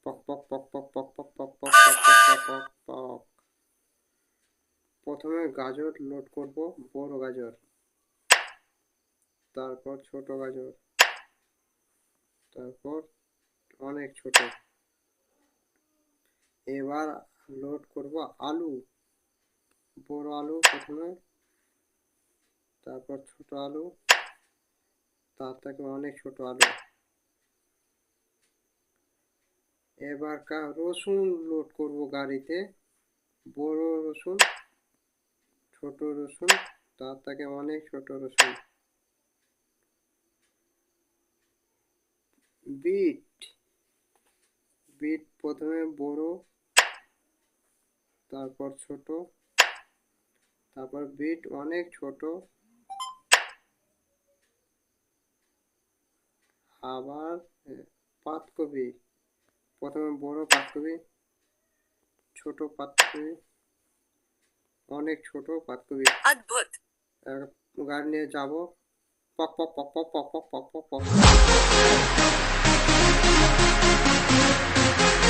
পক পক পক পক পক পক পক পক পক পক পক পক। প্রথমে গাজর লোড করব, বড় গাজর, তারপর ছোট গাজর, তারপর অনেক ছোট। এবার লোড করব আলু, বড় আলু প্রথমে, তারপর ছোট আলু, তার থেকে অনেক ছোট আলু। এবার রসুন লোড করব গাড়িতে, বড় রসুন, ছোট রসুন, তার থেকে অনেক ছোট রসুন। বিট, বিট প্রথমে বড়, তারপর ছোট, তারপর বিট অনেক ছোট, আবার পাতকপি, প্রথমে বড় পাতকপি, ছোট পাতকপি, অনেক ছোট পাতকপি। অদ্ভুত। গাড়ি নিয়ে যাব, পক পক পক পক পক পক পক পক।